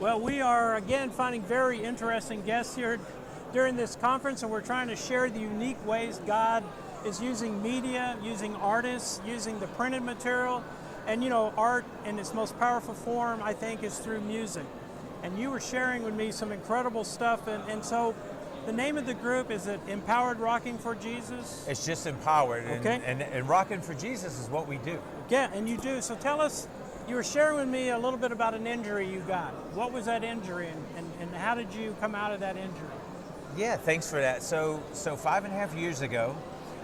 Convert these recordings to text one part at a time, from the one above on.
Well, we are again finding very interesting guests here during this conference, and we're trying to share the unique ways God is using media, using artists, using the printed material. And you know, art in its most powerful form, I think, is through music. And you were sharing with me some incredible stuff, and so the name of the group, is it Empowered Rocking for Jesus? It's just Empowered, Okay. and Rocking for Jesus is what we do. Yeah, and you do. So tell us, you were sharing with me a little bit about an injury you got. What was that injury, and how did you come out of that injury? Yeah, thanks for that. So 5.5 years ago,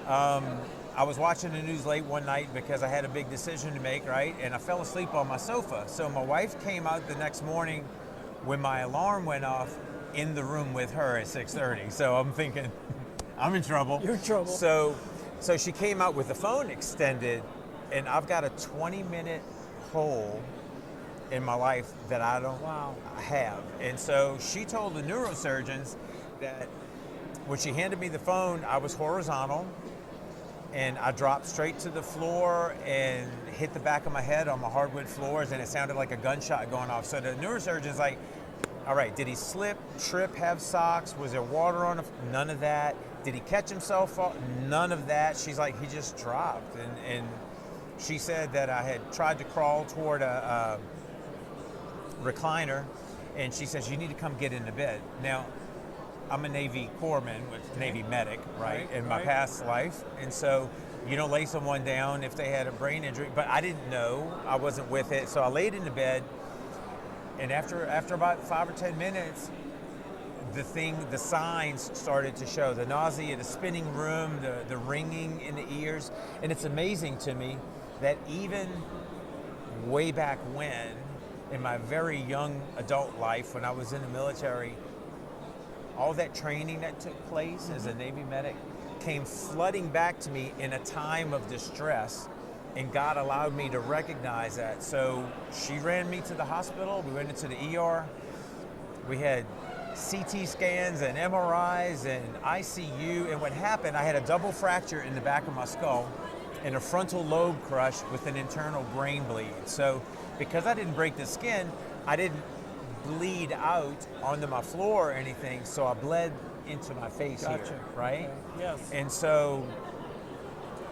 I was watching the news late one night because I had a big decision to make, right? And I fell asleep on my sofa. So my wife came out the next morning when my alarm went off in the room with her at 6:30. So I'm thinking, I'm in trouble. You're in trouble. So she came out with the phone extended, and I've got a 20-minute hole in my life that I don't have. And so she told the neurosurgeons that when she handed me the phone, I was horizontal, and I dropped straight to the floor and hit the back of my head on my hardwood floors, and it sounded like a gunshot going off. So the neurosurgeon's like, all right, did he slip, trip, have socks? Was there water on him? None of that. Did he catch himself? None of that. She's like, he just dropped. And she said that I had tried to crawl toward a recliner, and she says, you need to come get into bed. Now, I'm a Navy corpsman, Navy medic, right, in my past life. And so you don't lay someone down if they had a brain injury, but I didn't know, I wasn't with it. So I laid in the bed, and after about 5 or 10 minutes, the signs started to show. The nausea, the spinning room, the ringing in the ears. And it's amazing to me that even way back when, in my very young adult life, when I was in the military, all that training that took place as a Navy medic came flooding back to me in a time of distress, and God allowed me to recognize that. So she ran me to the hospital. We went into the ER. We had CT scans and MRIs and ICU, and what happened, I had a double fracture in the back of my skull and a frontal lobe crush with an internal brain bleed. So because I didn't break the skin, I didn't bleed out onto my floor or anything, so I bled into my face here, right? Okay. Yes. And so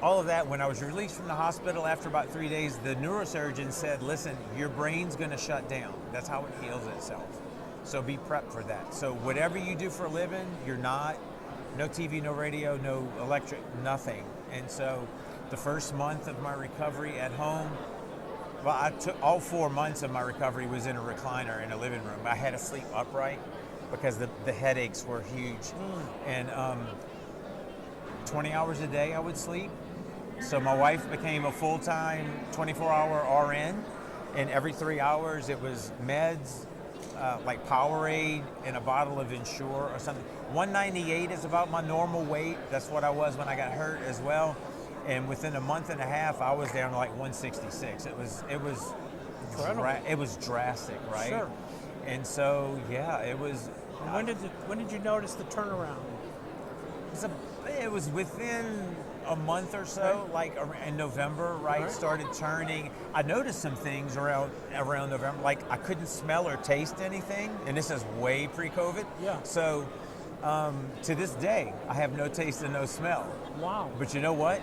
all of that, when I was released from the hospital after about 3 days, the neurosurgeon said, listen, your brain's gonna shut down. That's how it heals itself. So be prepped for that. So whatever you do for a living, you're not, no TV, no radio, no electric, nothing. And so the first month of my recovery at home, well, I took all 4 months of my recovery was in a recliner in a living room. I had to sleep upright because the headaches were huge. And 20 hours a day I would sleep. So my wife became a full-time 24-hour RN, and every 3 hours it was meds, like Powerade and a bottle of Ensure or something. 198 is about my normal weight. That's what I was when I got hurt as well. And within a month and a half, I was down to like 166. It was incredible. It was drastic, right? Sure. And so, yeah, it was. And when did you notice the turnaround? It was within a month or so, like in November, right? Started turning. I noticed some things around November, like I couldn't smell or taste anything, and this is way pre-COVID. Yeah. So to this day, I have no taste and no smell. Wow. But you know what?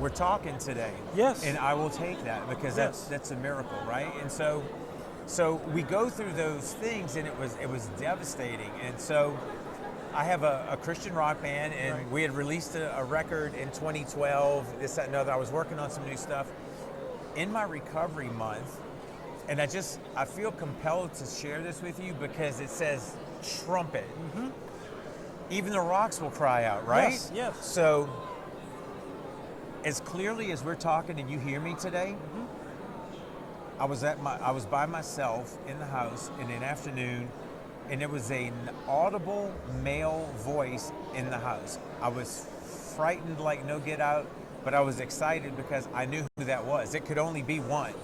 We're talking today. Yes. And I will take that because that's a miracle, right? And so we go through those things, and it was devastating. And so I have a Christian rock band, and we had released a record in 2012, this, that, and other. I was working on some new stuff. In my recovery month, and I feel compelled to share this with you because it says trumpet. Mm-hmm. Even the rocks will cry out, right? Yes, yes. So as clearly as we're talking and you hear me today, I was by myself in the house in an afternoon, and there was an audible male voice in the house. I was frightened like no get out, but I was excited because I knew who that was. It could only be one.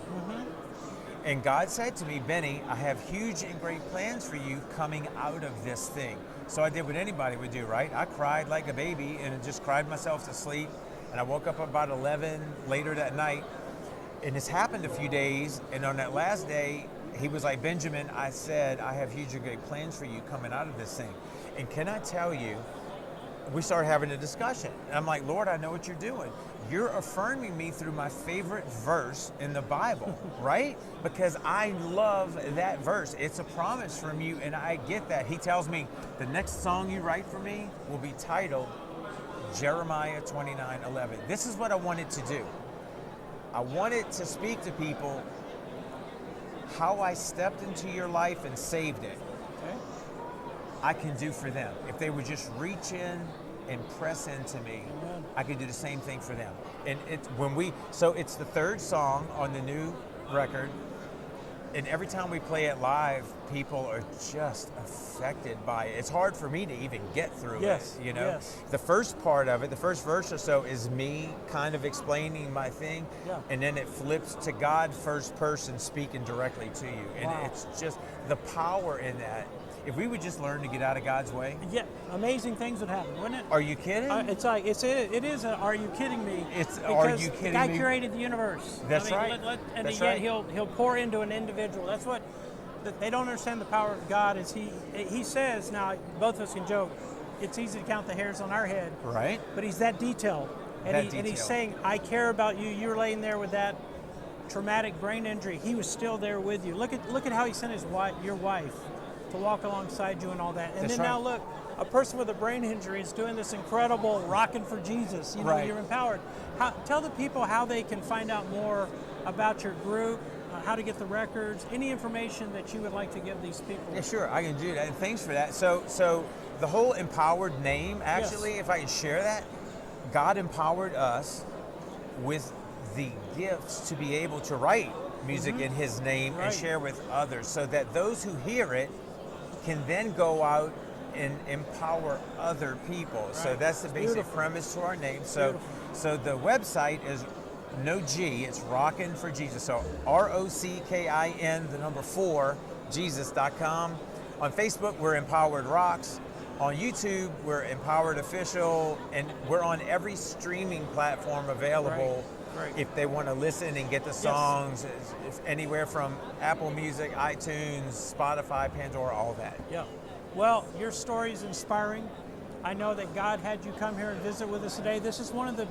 And God said to me, Benny, I have huge and great plans for you coming out of this thing. So I did what anybody would do, right? I cried like a baby and just cried myself to sleep. And I woke up about 11 later that night. And this happened a few days. And on that last day, he was like, Benjamin, I said, I have huge and great plans for you coming out of this thing. And can I tell you, we started having a discussion. And I'm like, Lord, I know what you're doing. You're affirming me through my favorite verse in the Bible, right? Because I love that verse. It's a promise from you, and I get that. He tells me, the next song you write for me will be titled Jeremiah 29:11. This is what I wanted to do. I wanted to speak to people how I stepped into your life and saved it. Okay. I can do for them. If they would just reach in and press into me, Amen. I could do the same thing for them. And it's the third song on the new record. And every time we play it live, people are just affected by it. It's hard for me to even get through it, you know? Yes. The first part of it, the first verse or so, is me kind of explaining my thing, and then it flips to God first person speaking directly to you. And it's just the power in that. If we would just learn to get out of God's way. Yeah, amazing things would happen, wouldn't it? Are you kidding? It's like, it is a, are you kidding me? It's, because are you kidding the guy me? created the universe. That's right. And That's yet right. he'll pour into an individual. That's what, they don't understand the power of God. Is he says, now both of us can joke, it's easy to count the hairs on our head. Right. But he's that detailed. And he's saying, I care about you. You're laying there with that traumatic brain injury. He was still there with you. Look at how he sent your wife to walk alongside you and all that. And now look, a person with a brain injury is doing this incredible rocking for Jesus. You know, you're empowered. Tell the people how they can find out more about your group, how to get the records, any information that you would like to give these people. Yeah, sure, I can do that. And thanks for that. So the whole empowered name, actually, if I can share that, God empowered us with the gifts to be able to write music in His name and share with others, so that those who hear it can then go out and empower other people. So that's the basic premise to our name. So the website is no G, it's Rockin' for Jesus. So ROCKIN, the number 4, Jesus.com. On Facebook, we're Empowered Rocks. On YouTube, we're Empowered Official, and we're on every streaming platform available. If they want to listen and get the songs, it's anywhere from Apple Music, iTunes, Spotify, Pandora, all that. Yeah. Well, your story is inspiring. I know that God had you come here and visit with us today. This is one of the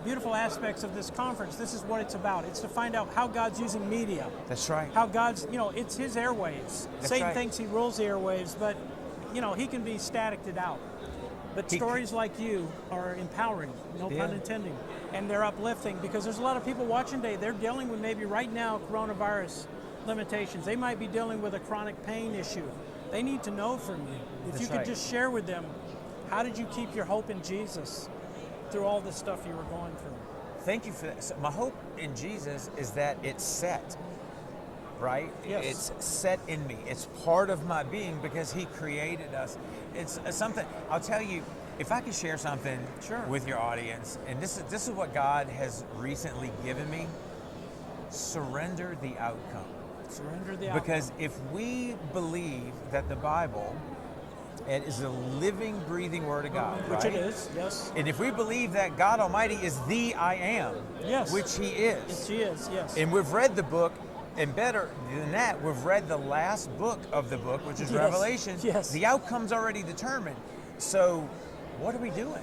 beautiful aspects of this conference. This is what it's about. It's to find out how God's using media. That's right. How God's, it's His airwaves. Satan thinks he rules the airwaves, but, he can be staticed out. But stories like you are empowering, no pun intended, and they're uplifting, because there's a lot of people watching today. They're dealing with maybe right now coronavirus limitations. They might be dealing with a chronic pain issue. They need to know from you. If you could just share with them, how did you keep your hope in Jesus through all the stuff you were going through? Thank you for that. So my hope in Jesus is that it's set, right? Yes. It's set in me. It's part of my being because He created us. It's something, I'll tell you, if I could share something with your audience, and this is what God has recently given me, surrender the outcome. Surrender the outcome. Because if we believe that the Bible is a living, breathing Word of God, which it is, yes. And if we believe that God Almighty is the I Am, which He is. Yes, He is, yes. And we've read the book, and better than that, we've read the last book of the book, which is Revelation. Yes. The outcome's already determined. So what are we doing?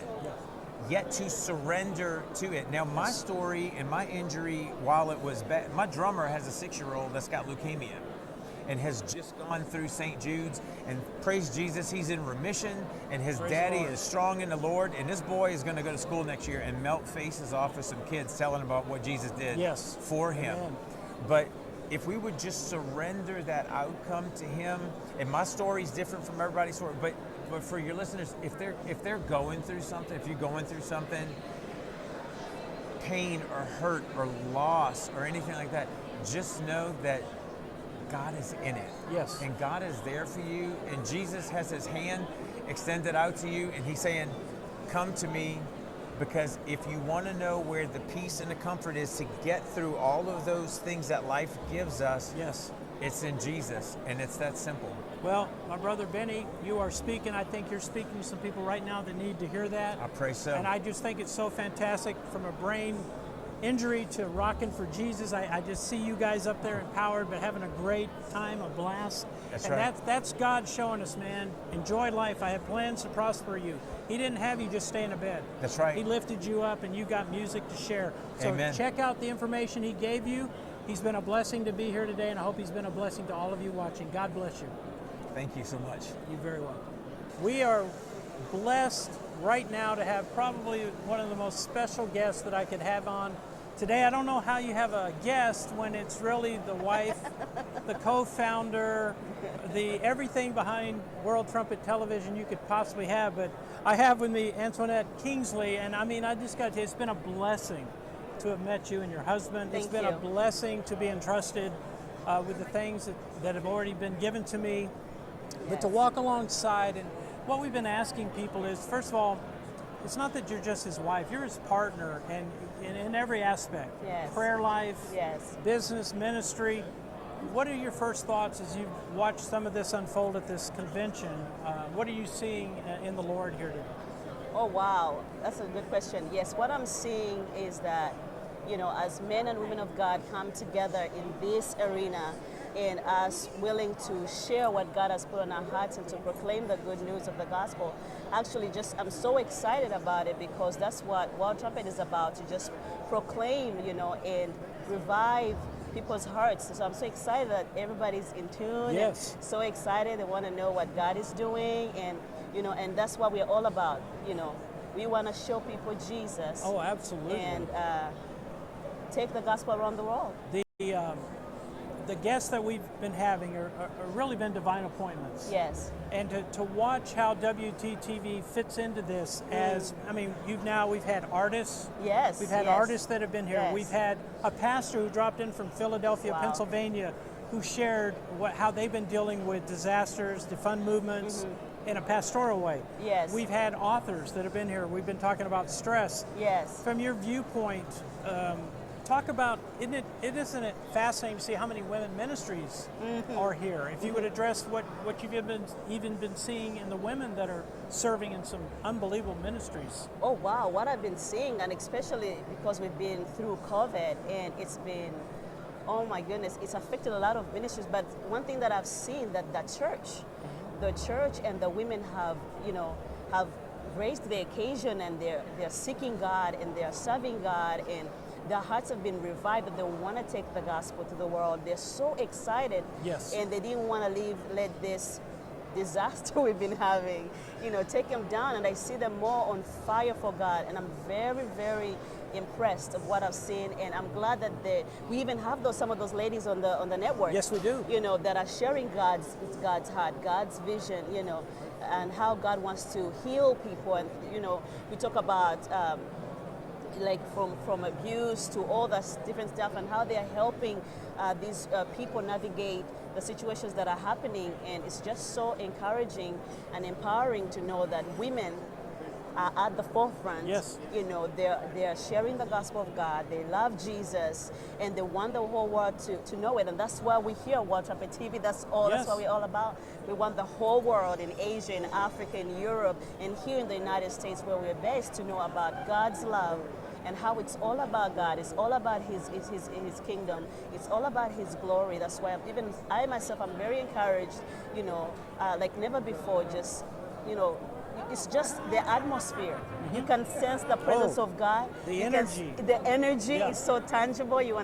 Yet to surrender to it. Now, my story and my injury, while it was bad, my drummer has a 6-year-old that's got leukemia and has just gone through St. Jude's, and praise Jesus, he's in remission, and his daddy is strong in the Lord, and this boy is going to go to school next year and melt faces off of some kids telling about what Jesus did for him. Amen. But if we would just surrender that outcome to Him, and my story is different from everybody's story, but for your listeners, if they're going through something, if you're going through something, pain or hurt or loss or anything like that, just know that God is in it. Yes. And God is there for you, and Jesus has His hand extended out to you, and He's saying, come to me, because if you want to know where the peace and the comfort is to get through all of those things that life gives us, it's in Jesus, and it's that simple. Well, my brother Benny, you are speaking. I think you're speaking to some people right now that need to hear that. I pray so. And I just think it's so fantastic from a brain injury to Rockin' for Jesus. I just see you guys up there empowered, but having a great time, a blast. That's and right. that's God showing us, man, enjoy life. I have plans to prosper you. He didn't have you just stay in a bed. That's right. He lifted you up and you got music to share. So Amen. check out the information he gave you. He's been a blessing to be here today, and I hope he's been a blessing to all of you watching. God bless you. Thank you so much. You're very welcome. We are blessed right now to have probably one of the most special guests that I could have on today. I don't know how you have a guest when it's really the wife, the co-founder, the everything behind World Trumpet Television you could possibly have, but I have with me Antoinette Kingsley, and I mean, I just got to tell you, it's been a blessing to have met you and your husband. It's been a blessing to be entrusted with the things that have already been given to me, but to walk alongside. And what we've been asking people is, first of all, it's not that you're just his wife, you're his partner, and in every aspect. Yes. Prayer life, Yes. business, ministry. What are your first thoughts as you've watched some of this unfold at this convention? What are you seeing in the Lord here today? Oh, wow. That's a good question. Yes, what I'm seeing is that, you know, as men and women of God come together in this arena and us willing to share what God has put on our hearts and to proclaim the good news of the gospel, actually I'm so excited about it, because that's what World Trumpet is about, to just proclaim, you know, and revive people's hearts. So I'm so excited that everybody's in tune. Yes. And so excited. They want to know what God is doing, and, you know, and that's what we're all about. You know, we want to show people Jesus. Oh, absolutely. And take the gospel around the world. The guests that we've been having are really been divine appointments. Yes. And to watch how WTTV fits into this, as I mean, we've had artists. Yes. We've had yes. artists that have been here. Yes. We've had a pastor who dropped in from Philadelphia, Wow. Pennsylvania, who shared how they've been dealing with disasters, defund movements in a pastoral way. Yes. We've had authors that have been here. We've been talking about stress. Yes. From your viewpoint, talk about, isn't it fascinating to see how many women ministries are here? If you would address what you've even been seeing in the women that are serving in some unbelievable ministries. Oh, wow. What I've been seeing, and especially because we've been through COVID, and it's been, oh my goodness, it's affected a lot of ministries. But one thing that I've seen, that the church and the women have, you know, have raised the occasion, and they're seeking God, and they're serving God, and their hearts have been revived, and they want to take the gospel to the world. They're so excited. Yes. And they didn't want to let this disaster we've been having, you know, take them down. And I see them more on fire for God. And I'm very, very impressed of what I've seen. And I'm glad that we even have some of those ladies on the network. Yes, we do. You know, that are sharing God's heart, God's vision, you know, and how God wants to heal people. And, you know, we talk about like from abuse to all that different stuff, and how they are helping these people navigate the situations that are happening. And it's just so encouraging and empowering to know that women are at the forefront. Yes. You know, they're sharing the gospel of God. They love Jesus, and they want the whole world to know it. And that's why we're here on World Trumpet TV. That's all. Yes. That's what we're all about. We want the whole world, in Asia, in Africa, in Europe, and here in the United States, where we're based, to know about God's love and how it's all about God. It's all about His kingdom. It's all about His glory. That's why I myself, I'm very encouraged. You know, like never before. Just, you know, it's just the atmosphere. You can sense the presence of God. The energy. The energy is so tangible. You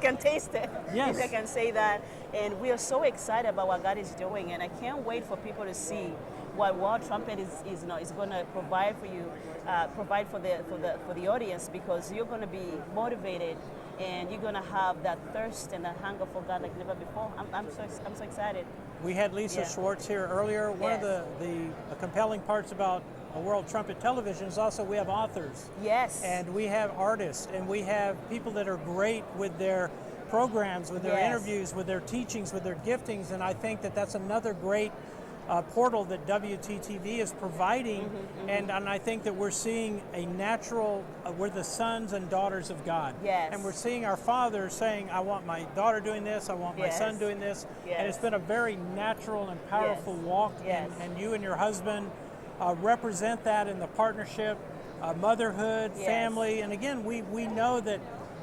can taste it. Yes. If I can say that. And we are so excited about what God is doing. And I can't wait for people to see what World Trumpet is going to provide for you, provide for the audience, because you're going to be motivated, and you're going to have that thirst and that hunger for God like never before. I'm so excited. We had Lisa Schwartz here earlier. One of the compelling parts about World Trumpet Television is also we have authors. Yes. And we have artists, and we have people that are great with their programs, with their interviews, with their teachings, with their giftings, and I think that's another great portal that WTTV is providing, and I think that we're seeing a natural, we're the sons and daughters of God. Yes. And we're seeing our Father saying, I want my daughter doing this, I want my son doing this, and it's been a very natural and powerful walk, and you and your husband represent that in the partnership. motherhood, Yes. family. And again, we know that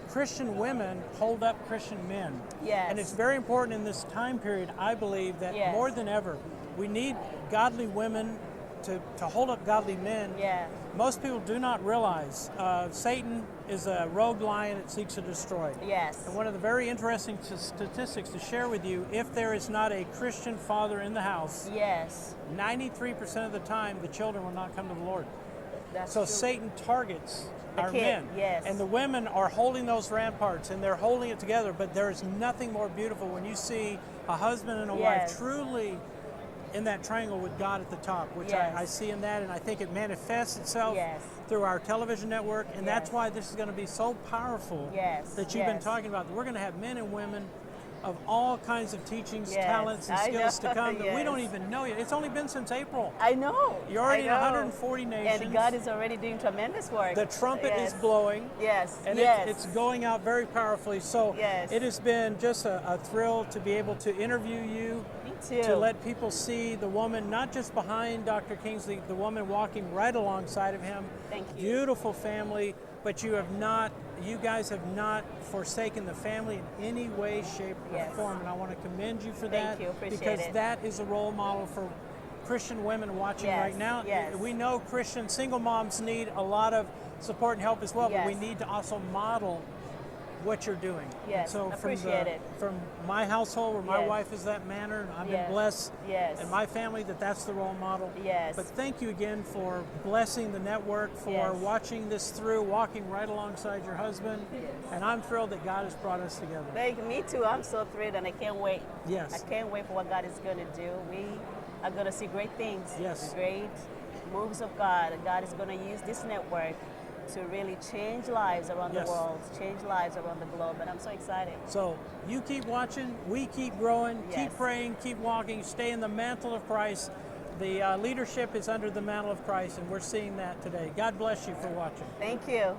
Christian women hold up Christian men. Yes. And it's very important in this time period, I believe, that Yes. more than ever, we need godly women to hold up godly men. Yeah. Most people do not realize Satan is a rogue lion that seeks to destroy. Yes. And one of the very interesting statistics to share with you, if there is not a Christian father in the house, Yes. 93% of the time the children will not come to the Lord. That's So true. Satan targets The our kid, men. yes. And the women are holding those ramparts and they're holding it together, but there is nothing more beautiful when you see a husband and a Yes. wife truly in that triangle with God at the top, which Yes. I see in that, and I think it manifests itself Yes. through our television network, and that's Yes. why this is going to be so powerful Yes. that you've been Yes. talking about. We're going to have men and women of all kinds of teachings, Yes. talents, and I skills know. to come that we don't Yes. even know yet. It's only been since April. I know. You're already I in know. 140 nations. And God is already doing tremendous work. The trumpet Yes. is blowing. Yes. And yes. it's going out very powerfully. So Yes. it has been just a thrill to be able to interview you, Me too. to let people see the woman, not just behind Dr. Kingsley, the woman walking right alongside of him. Thank you. Beautiful family, but you guys have not forsaken the family in any way, shape, or Yes. form. And I want to commend you for Thank that. you. Appreciate because it. that is a role model for Christian women watching Yes. right now. Yes. We know Christian single moms need a lot of support and help as well, but we Yes. need to also model what you're doing. Yes, And so appreciate it. from my household where my Yes. wife is that manner, I've Yes. been blessed, Yes. and my family that's the role model. Yes. But thank you again for blessing the network, for Yes. watching this through, walking right alongside your husband. Yes. And I'm thrilled that God has brought us together. Thank you. Me too. I'm so thrilled and I can't wait. Yes. I can't wait for what God is going to do. We are going to see great things. Yes. Great moves of God. And God is going to use this network to really change lives around Yes. the world, change lives around the globe. And I'm so excited. So you keep watching, we keep growing, Yes. keep praying, keep walking, stay in the mantle of Christ. The leadership is under the mantle of Christ, and we're seeing that today. God bless you for watching. Thank you.